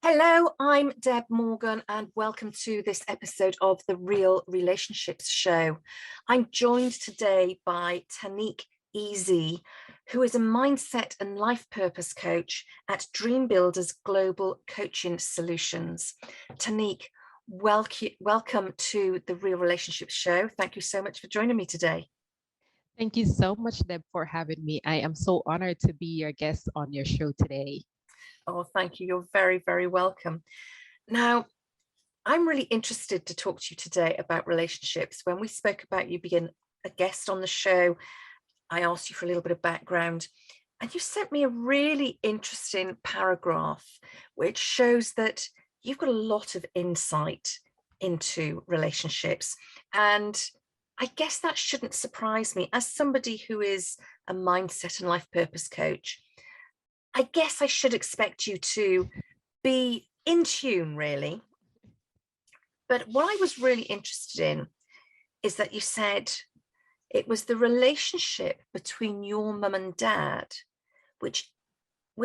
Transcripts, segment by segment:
Hello, I'm Deb Morgan, and welcome to this episode of the Real Relationships Show. I'm joined today by Tanique Easy, who is a mindset and life purpose coach at Dream Builders Global Coaching Solutions. Tanique, welcome to the Real Relationships Show. Thank you so much for joining me today. Thank you so much, Deb, for having me. I am so honored to be your guest on your show today. Oh, thank you. You're very, very welcome. Now, I'm really interested to talk to you today about relationships. When we spoke about you being a guest on the show, I asked you for a little bit of background, and you sent me a really interesting paragraph which shows that you've got a lot of insight into relationships. And I guess that shouldn't surprise me. As somebody who is a mindset and life purpose coach, I guess I should expect you to be in tune, really. But what I was really interested in is that you said it was the relationship between your mum and dad which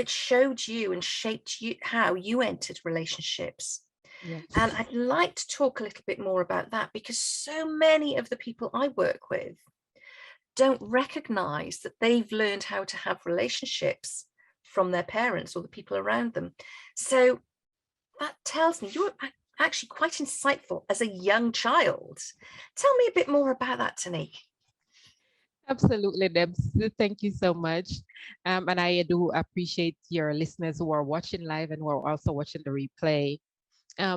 showed you and shaped you how you entered relationships. Yes. And I'd like to talk a little bit more about that, because so many of the people I work with don't recognize that they've learned how to have relationships from their parents or the people around them. So that tells me you're actually quite insightful as a young child. Tell me a bit more about that, Tanique. Absolutely, Deb. Thank you so much. And I do appreciate your listeners who are watching live and who are also watching the replay.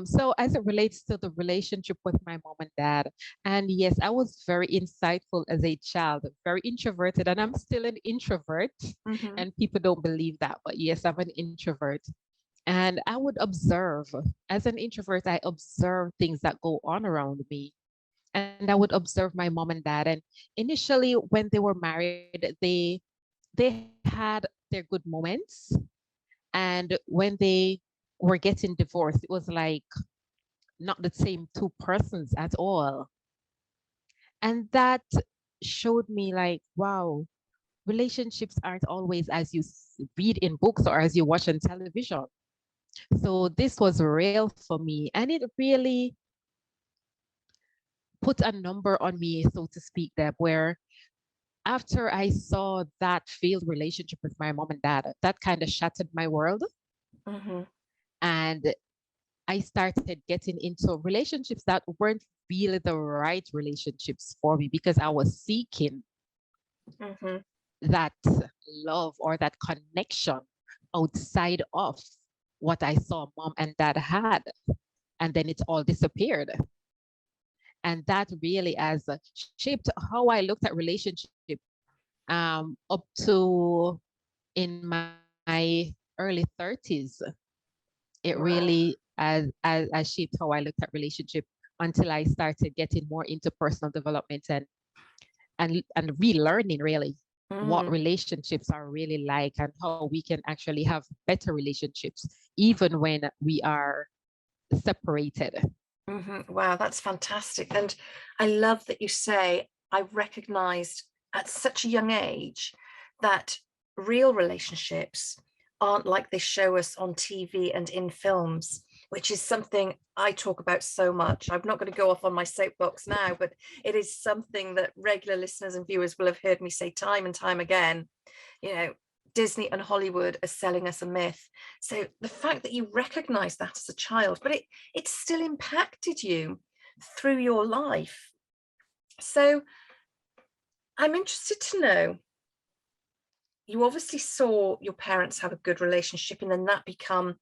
So, as it relates to the relationship with my mom and dad, and yes, I was very insightful as a child, very introverted, and I'm still an introvert. Mm-hmm. And people don't believe that, but yes, I'm an introvert. And I would observe, as an introvert, I observe things that go on around me. And I would observe my mom and dad. And initially, when they were married, they had their good moments. And when they were getting divorced, it was like not the same two persons at all. And that showed me like, wow, relationships aren't always as you read in books or as you watch on television. So this was real for me. And it really put a number on me, so to speak, Deb, where after I saw that failed relationship with my mom and dad, that kind of shattered my world. Mm-hmm. And I started getting into relationships that weren't really the right relationships for me because I was seeking Mm-hmm. that love or that connection outside of what I saw mom and dad had. And then it all disappeared. And that really has shaped how I looked at relationship up to in my early 30s. It really Wow. as shaped how I looked at relationship until I started getting more into personal development and relearning really what Mm. relationships are really like and how we can actually have better relationships even when we are separated. Mm-hmm. Wow, that's fantastic. And I love that you say, I recognized at such a young age that real relationships aren't like they show us on TV and in films, which is something I talk about so much. I'm not going to go off on my soapbox now, but it is something that regular listeners and viewers will have heard me say time and time again. You know, Disney and Hollywood are selling us a myth. So the fact that you recognize that as a child, but it still impacted you through your life. So I'm interested to know, you obviously saw your parents have a good relationship, and then that become,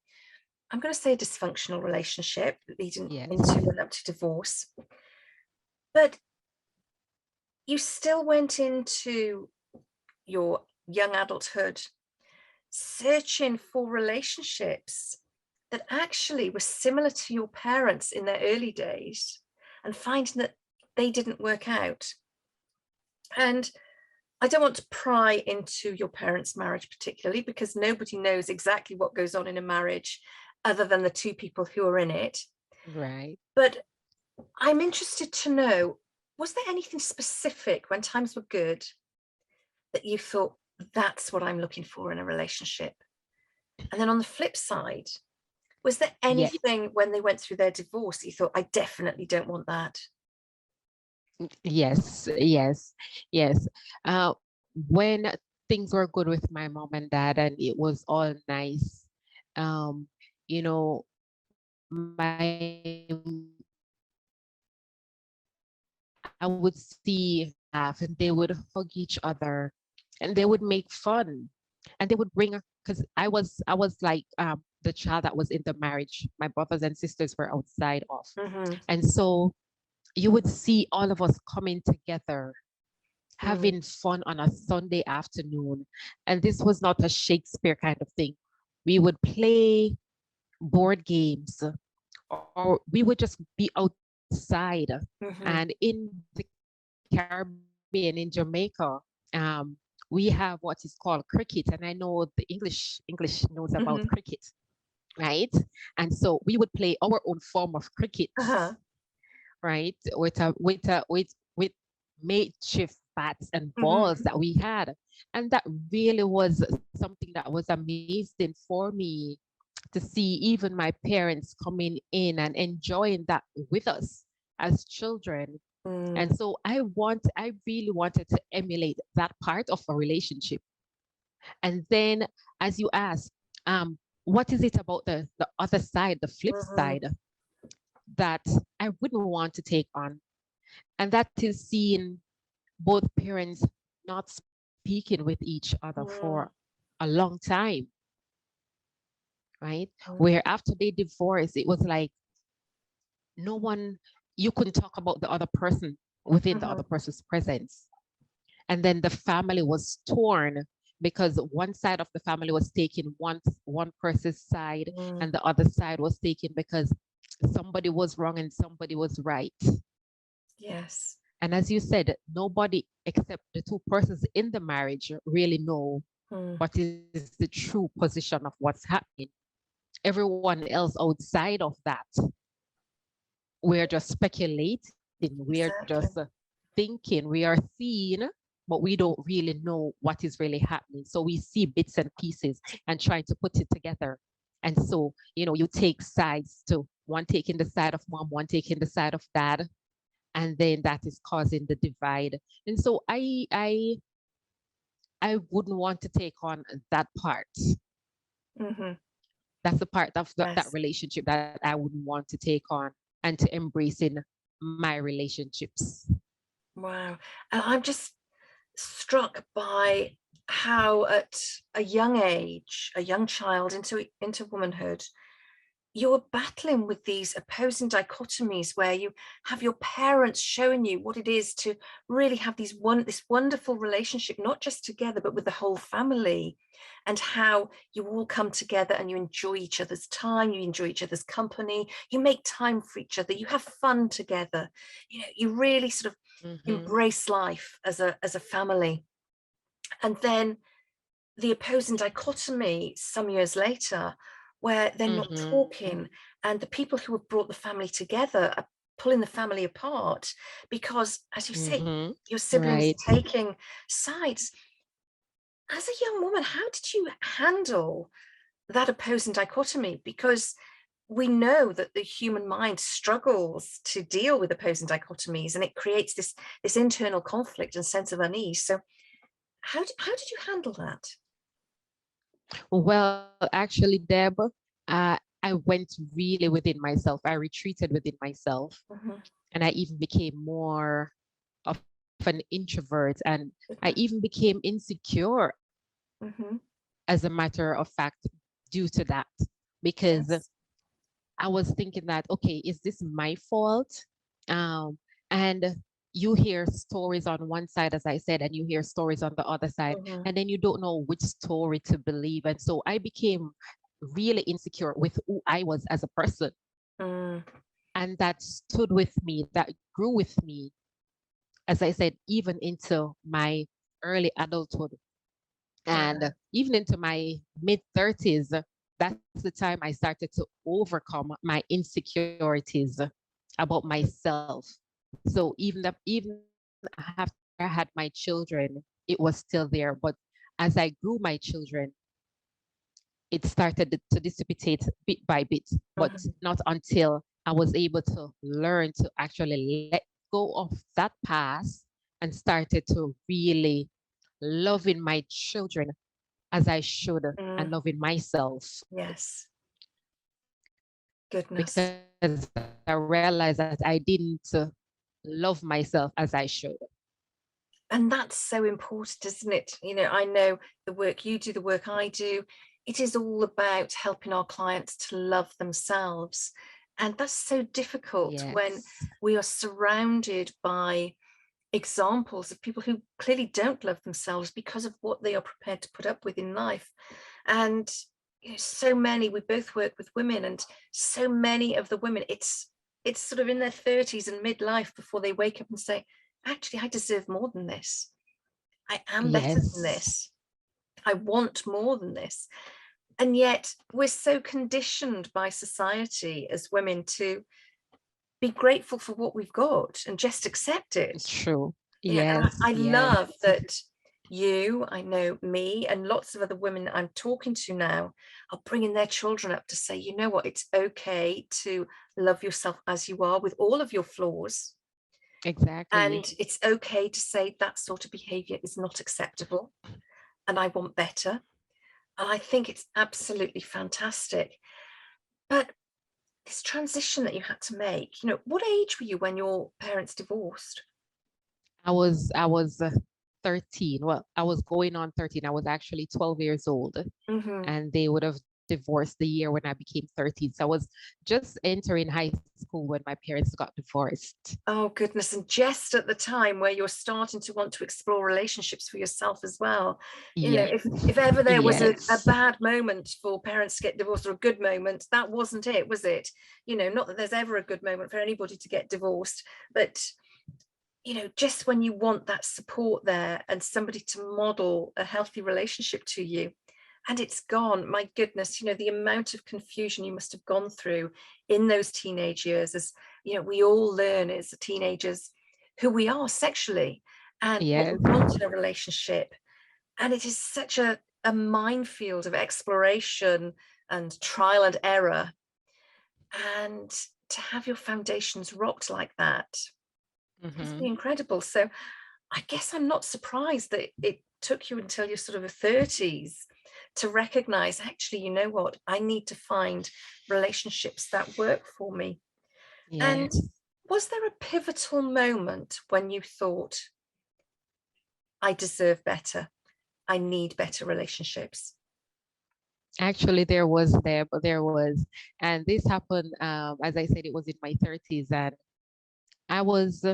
I'm going to say, a dysfunctional relationship leading Yes. into and up to divorce. But you still went into your young adulthood searching for relationships that actually were similar to your parents in their early days, and finding that they didn't work out. And I don't want to pry into your parents' marriage particularly, because nobody knows exactly what goes on in a marriage other than the two people who are in it. Right. But I'm interested to know, was there anything specific when times were good that you thought, that's what I'm looking for in a relationship? And then on the flip side, Was there Yes, anything when they went through their divorce that you thought, I definitely don't want that? yes, yes, yes. When things were good with my mom and dad and it was all nice, um, you know, my I would see laugh and they would hug each other and they would make fun and they would bring because I was like the child that was in the marriage. My brothers and sisters were outside of. Hmm. And so you would see all of us coming together, Mm, having fun on a Sunday afternoon. And this was not a Shakespeare kind of thing. We would play board games or we would just be outside. And mhm, in the Caribbean, in Jamaica, we have what is called cricket. And I know the English knows about cricket, mhm, right? And so we would play our own form of cricket, uh-huh, right? With makeshift bats and mhm, balls that we had. And that really was something that was amazing for me to see even my parents coming in and enjoying that with us as children. mm, And so I really wanted to emulate that part of a relationship. And then as you ask, what is it about the other side, the flip mhm, side that I wouldn't want to take on? And that is seeing both parents not speaking with each other for mm, a long time, right? mm, Where after they divorced, it was like no one, you couldn't talk about the other person within the mhm, other person's presence. And then the family was torn because one side of the family was taking one person's side mm, and the other side was taken because somebody was wrong and somebody was right. yes, And as you said, nobody except the two persons in the marriage really know mm, what is the true position of what's happening. Everyone else outside of that, we're just speculating, we're just exactly. thinking, we are seeing, but we don't really know what is really happening. So we see bits and pieces and trying to put it together. And so, you take sides to one taking the side of mom, one taking the side of dad, and then that is causing the divide. And so I wouldn't want to take on that part. Mhm, That's the part of that yes. relationship that I wouldn't want to take on and to embrace in my relationships. Wow. And I'm just struck by how at a young age, a young child into womanhood, you're battling with these opposing dichotomies where you have your parents showing you what it is to really have this wonderful relationship, not just together but with the whole family, and how you all come together and you enjoy each other's time, you enjoy each other's company, you make time for each other, you have fun together, you really sort of Mm-hmm. embrace life as a family. And then the opposing dichotomy some years later where they're not Mm-hmm. talking, and the people who have brought the family together are pulling the family apart because, as you say, Mm-hmm. your siblings Right. are taking sides. As a young woman, how did you handle that opposing dichotomy? Because we know that the human mind struggles to deal with opposing dichotomies, and it creates this internal conflict and sense of unease. So how did you handle that? Well, actually, Deb, I went really within myself. I retreated within myself, Mhm. and I even became more of an introvert, and I even Goodness. became insecure Mhm. as a matter of fact due to that, because Yes. I was thinking that, okay, is this my fault? And you hear stories on one side, as I said, and you hear stories on the other side, Mhm. and then you don't know which story to believe. And so I became really insecure with who I was as a person. Mm. And that stood with me, that grew with me, as I said, even into my early adulthood and Wow. even into my mid 30s. That's the time I started to overcome my insecurities about myself. So even after I had my children, it was still there. But as I grew my children, it started to dissipate bit by bit, but Mhm. not until I was able to learn to actually let go of that past and started to really loving my children as I should and Mm. loving myself Yes. Goodness. because I realized that I didn't love myself as I should. And that's so important, isn't it? I know the work you do, the work I do, it is all about helping our clients to love themselves. And that's so difficult when Yes. we are surrounded by examples of people who clearly don't love themselves because of what they are prepared to put up with in life. And so many, we both work with women, and so many of the women, it's sort of in their 30s and midlife before they wake up and say, actually, I deserve more than this. I am better than Yes. this. I want more than this. And yet we're so conditioned by society as women to be grateful for what we've got and just accept it. True. And Yes. I Yes. love that I know me, and lots of other women I'm talking to now are bringing their children up to say, you know what, it's okay to love yourself as you are with all of your flaws. Exactly. And it's okay to say that sort of behavior is not acceptable and I want better. And I think it's absolutely fantastic. But this transition that you had to make, what age were you when your parents divorced? I was 13. Well, I was going on 13. I was actually 12 years old, Hmm. and they would have divorced the year when I became 13. So I was just entering high school when my parents got divorced. Oh, goodness. And just at the time where you're starting to want to explore relationships for yourself as well. Yeah. If ever there was a Yes. bad moment for parents to get divorced, or a good moment, that wasn't it, was it? Not that there's ever a good moment for anybody to get divorced, but just when you want that support there and somebody to model a healthy relationship to you, and it's gone. My goodness, the amount of confusion you must have gone through in those teenage years, as we all learn as teenagers who we are sexually and what we Yes. want in a relationship. And it is such a minefield of exploration and trial and error. And to have your foundations rocked like that must be Hmm. incredible. So I guess I'm not surprised that it took you until your sort of 30s to recognize, actually, you know what, I need to find relationships that work for me. And Yes. was there a pivotal moment when you thought, I deserve better, I need better relationships? Actually, there was, and this happened. As I said, it was in my 30s, and I was,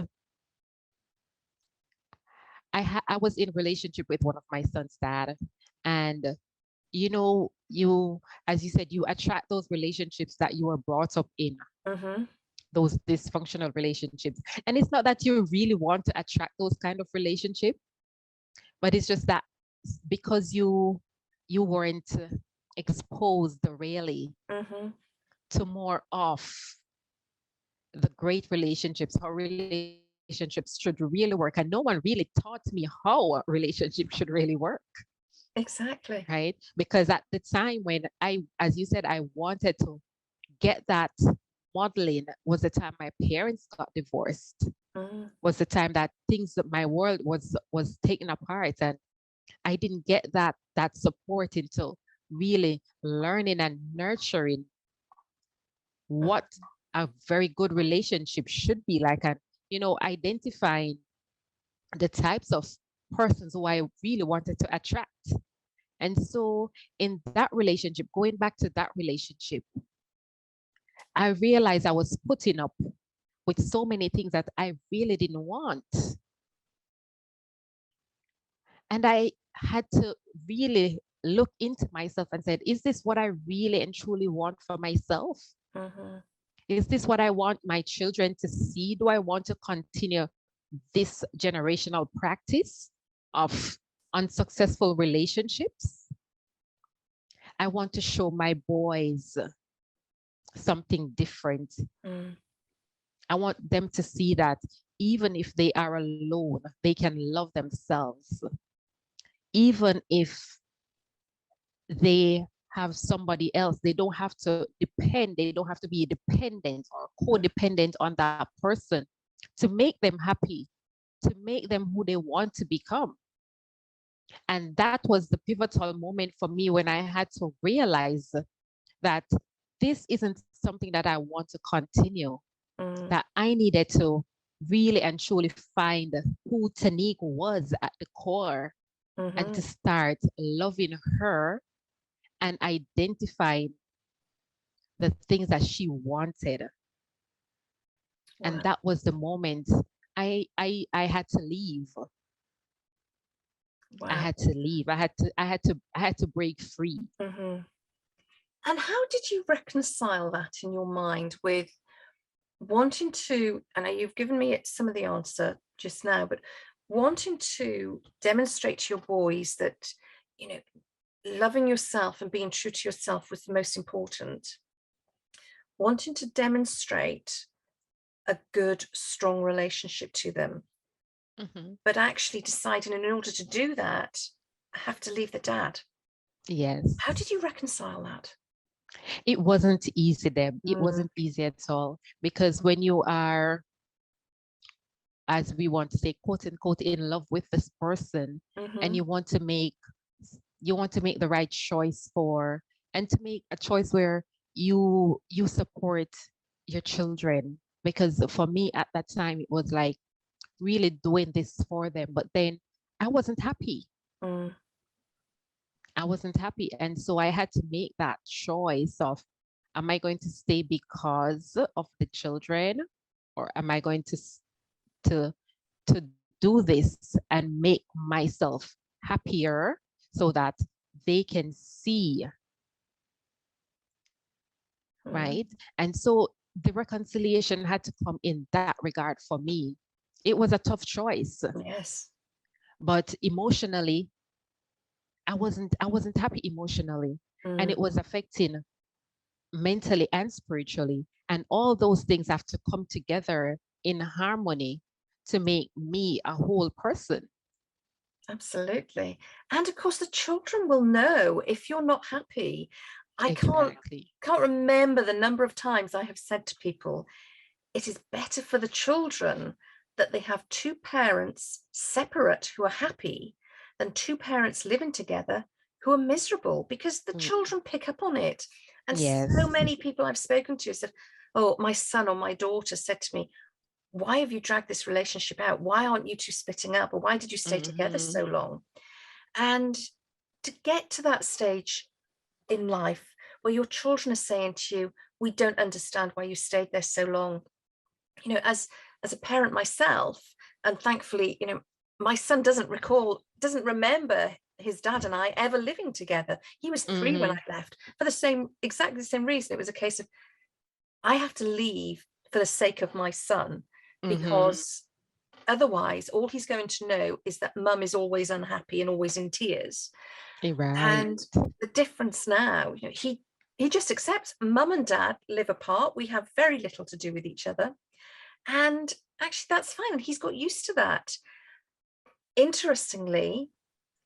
I was in relationship with one of my son's dad, and you, as you said, you attract those relationships that you were brought up in, Mm-hmm. those dysfunctional relationships. And it's not that you really want to attract those kind of relationship, but it's just that because you weren't exposed really Mm-hmm. to more of the great relationships, how relationships should really work. And no one really taught me how a relationship should really work, Exactly. right? Because at the time when as you said, I wanted to get that modeling was the time my parents got divorced, Mm. was the time that things that my world was taken apart, and I didn't get that support into really learning and nurturing what a very good relationship should be like, and identifying the types of persons who I really wanted to attract. And so in that relationship, going back to that relationship, I realized I was putting up with so many things that I really didn't want. And I had to really look into myself and said, is this what I really and truly want for myself? Mm-hmm. Is this what I want my children to see? Do I want to continue this generational practice of unsuccessful relationships? I want to show my boys something different. Mm. I want them to see that even if they are alone, they can love themselves. Even if they have somebody else. They don't have to depend, they don't have to be dependent or codependent on that person to make them happy, to make them who they want to become. And that was the pivotal moment for me when I had to realize that this isn't something that I want to continue, Mm, that I needed to really and truly find who Tanique was at the core and mm-hmm. to start loving her and identifying the things that she wanted. And Wow. that was the moment I had to leave. I Wow. had to leave. I had to break free. Mm-hmm. And how did you reconcile that in your mind with wanting to, I know you've given me some of the answer just now, but wanting to demonstrate to your boys that, you know, loving yourself and being true to yourself was the most important, wanting to demonstrate a good, strong relationship to them, Mhm. but actually deciding in order to do that, I have to leave the dad. Yes. How did you reconcile that? It wasn't easy then. It Mm, wasn't easy at all because when you are, as we want to say, quote unquote, in love with this person, and mm-hmm, you want to make the right choice for, and to make a choice where you support your children. Because for me at that time, it was like really doing this for them. But then I wasn't happy. mm, I wasn't happy. And so I had to make that choice of, am I going to stay because of the children, or am I going to to do this and make myself happier so that they can see, mm. right? And so the reconciliation had to come in that regard for me. It was a tough choice, Yes. but emotionally, I wasn't happy emotionally, and Mm. it was affecting mentally and spiritually. And all those things have to come together in harmony to make me a whole person. Absolutely. And of course, the children will know if you're not happy. I Exactly. can't remember the number of times I have said to people, it is better for the children that they have two parents separate who are happy than two parents living together who are miserable, because the Mm, children pick up on it. And so yes. many people I've spoken to said, oh, my son or my daughter said to me, why have you dragged this relationship out? Why aren't you two splitting up? Or why did you stay together Hmm. so long? And to get to that stage in life where your children are saying to you, we don't understand why you stayed there so long. You know, as a parent myself, and thankfully, you know, my son doesn't remember his dad and I ever living together. He was 3 when I Hmm. left for exactly the same reason. It was a case of I have to leave for the sake of my son, Hmm. because otherwise all he's going to know is that mum is always unhappy and always in tears. Right. And the difference now, you know, he just accepts mum and dad live apart. We have very little to do with each other. And actually, that's fine. He's got used to that. Interestingly,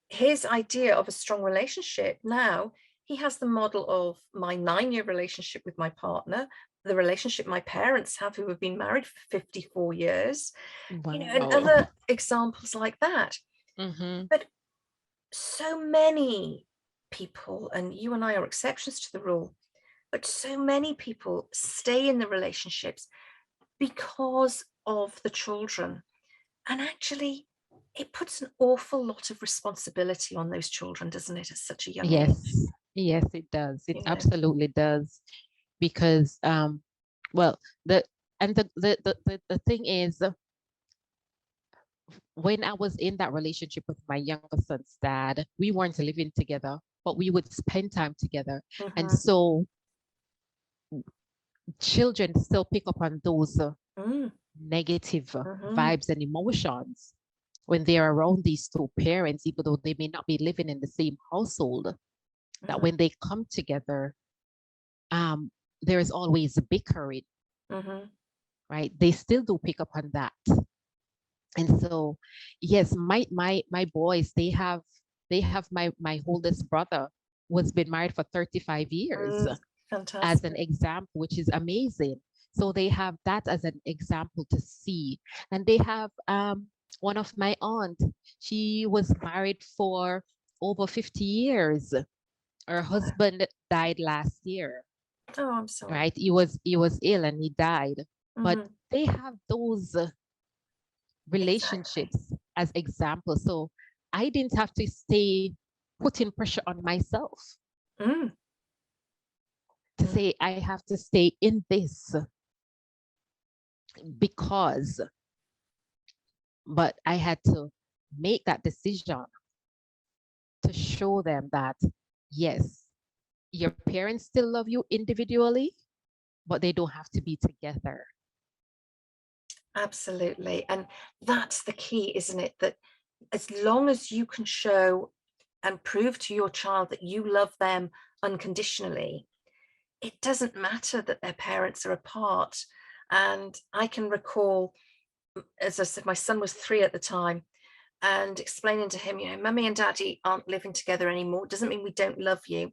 his idea of a strong relationship now, he has the model of my 9-year relationship with my partner, the relationship my parents have, who have been married for 54 years, you know, and Wow. other examples like that. Hmm. But so many people, and you and I are exceptions to the rule, but so many people stay in the relationships because of the children. And actually, it puts an awful lot of responsibility on those children, doesn't it, at such a young age? Yes. Yes, it does. It You know, absolutely does. Because well, the and the thing is, when I was in that relationship with my younger son's dad, we weren't living together, but we would spend time together. And mm-hmm, so children still pick up on those mm, negative mm-hmm, vibes and emotions when they're around these two parents, even though they may not be living in the same household, that mm-hmm, when they come together, um, there is always bickering, mm-hmm, right? They still do pick up on that. And so, yes, my boys, they have my oldest brother. was been married for 35 years Mm, as an fantastic. example, which is amazing. So they have that as an example to see. And they have one of my aunt, she was married for over 50 years. Her Wow. husband died last year, Oh, I'm sorry. right? He was ill and he died. But Hmm. they have those Exactly. relationships as examples. So I didn't have to stay putting pressure on myself Mm, to mm. say I have to stay in this because, but I had to make that decision to show them that yes, your parents still love you individually, but they don't have to be together. Absolutely. And that's the key, isn't it? That as long as you can show and prove to your child that you love them unconditionally, it doesn't matter that their parents are apart. And I can recall, as I said, my son was 3 at the time, and explaining to him, mummy and daddy aren't living together anymore. It doesn't mean we don't love you.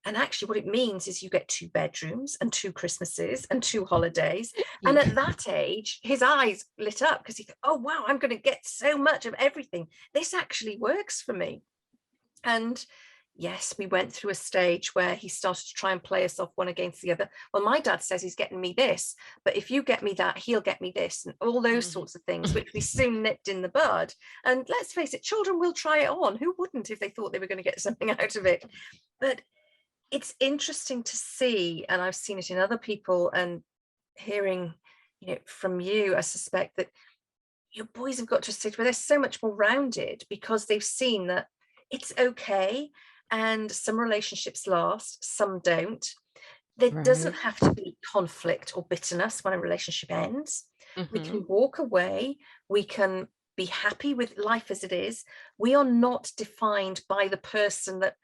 And actually, what it means is you get 2 bedrooms and 2 Christmases and 2 holidays. And Yeah. at that age, his eyes lit up because he thought, oh, wow, I'm going to get so much of everything. This actually works for me. And yes, we went through a stage where he started to try and play us off one against the other. Well, my dad says he's getting me this, but if you get me that, he'll get me this, and all those Mhm. sorts of things, which we soon nipped in the bud. And let's face it, children will try it on. Who wouldn't if they thought they were going to get something out of it? But it's interesting to see, and I've seen it in other people and hearing, from you, I suspect that your boys have got to a stage where they're so much more rounded because they've seen that it's okay, and some relationships last, some don't. There doesn't Right. have to be conflict or bitterness when a relationship ends. We Hmm. can walk away, we can be happy with life as it is. We are not defined by the person that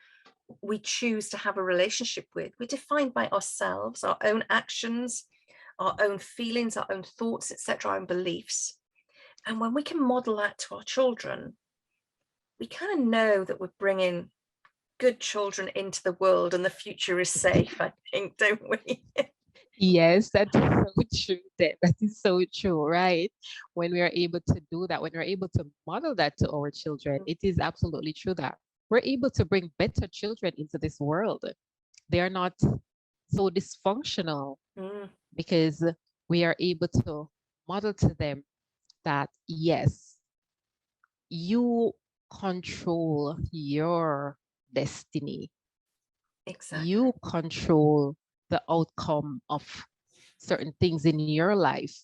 we choose to have a relationship with. We're defined by ourselves, our own actions, our own feelings, our own thoughts, etc., our own beliefs. And when we can model that to our children, we kind of know that we're bringing good children into the world and the future is safe, I think, don't we? Yes, that is so true. That is so true, right? When we are able to do that, when we're able to model that to our children, it is absolutely true that we're able to bring better children into this world. They are not so dysfunctional Mm, because we are able to model to them that yes, you control your destiny. exactly. You control the outcome of certain things in your life.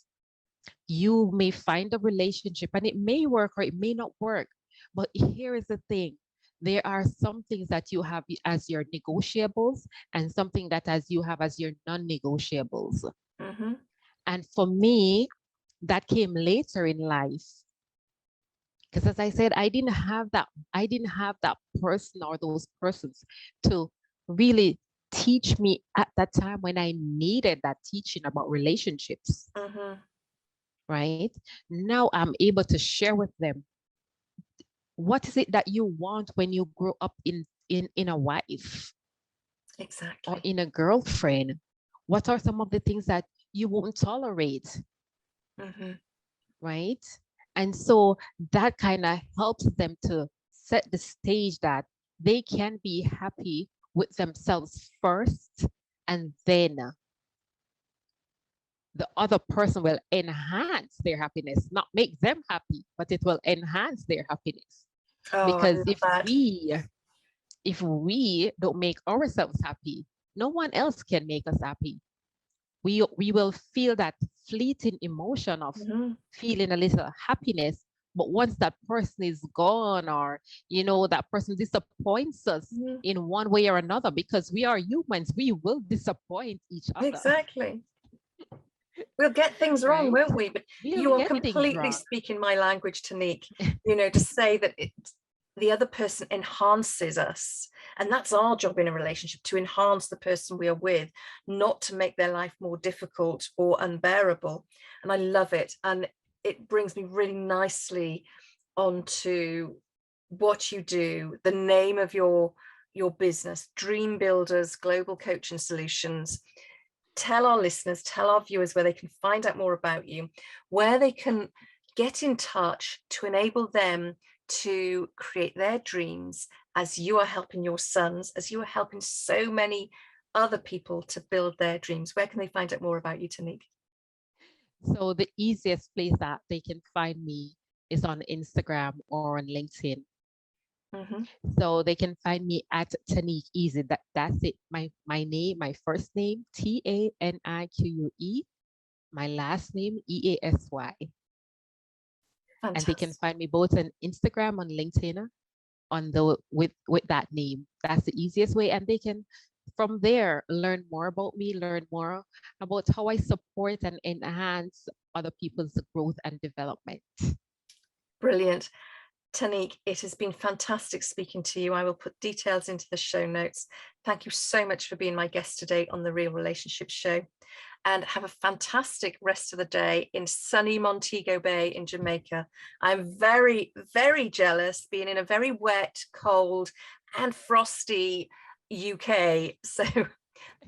You may find a relationship and it may work or it may not work. But here is the thing, there are some things that you have as your negotiables and something that as you have as your non-negotiables. Mm-hmm. And for me, that came later in life. Because as I said, I didn't have that person or those persons to really teach me at that time when I needed that teaching about relationships, Mm-hmm. right? Now I'm able to share with them what is it that you want when you grow up in a wife or Exactly. in a girlfriend? What are some of the things that you won't tolerate, Mm-hmm. right? And so that kind of helps them to set the stage that they can be happy with themselves first, and then the other person will enhance their happiness, not make them happy, but it will enhance their happiness. Oh, I Because love that. if we don't make ourselves happy, no one else can make us happy. We will feel that fleeting emotion of Mm-hmm. feeling a little happiness, but once that person is gone, or that person disappoints us Mm-hmm. in one way or another, because we are humans, we will disappoint each other. Exactly. We'll get things wrong, Right. won't we? But We'll you are get things completely wrong. speaking my language, Tanique, to say that the other person enhances us. And that's our job in a relationship, to enhance the person we are with, not to make their life more difficult or unbearable. And I love it. And it brings me really nicely onto what you do, the name of your your business, Dream Builders Global Coaching Solutions. Tell our listeners, tell our viewers where they can find out more about you, where they can get in touch to enable them to create their dreams as you are helping your sons, as you are helping so many other people to build their dreams. Where can they find out more about you, Tanique? So the easiest place that they can find me is on Instagram or on LinkedIn. Mhm. So they can find me at Tanique Easy. That's it. My name, my first name, Tanique, my last name, Easy. And they can Fantastic. find me both on Instagram, on LinkedIn, on the with that name. That's the easiest way. And they can from there learn more about me, learn more about how I support and enhance other people's growth and development. Brilliant. Tanique, it has been fantastic speaking to you. I will put details into the show notes. Thank you so much for being my guest today on the Real Relationships Show. And have a fantastic rest of the day in sunny Montego Bay in Jamaica. I'm very, very jealous being in a very wet, cold, and frosty UK. So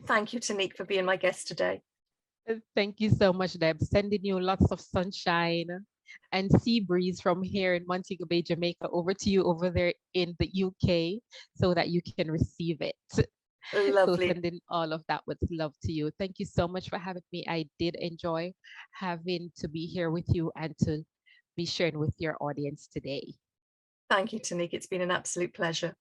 thank you, Tanique, for being my guest today. Thank you so much, Deb. Sending you lots of sunshine and sea breeze from here in Montego Bay, Jamaica, over to you over there in the UK so that you can receive it. So Lovely. sending all of that with love to you. Thank you so much for having me. I did enjoy having to be here with you and to be sharing with your audience today. Thank you, Tanique. It's been an absolute pleasure.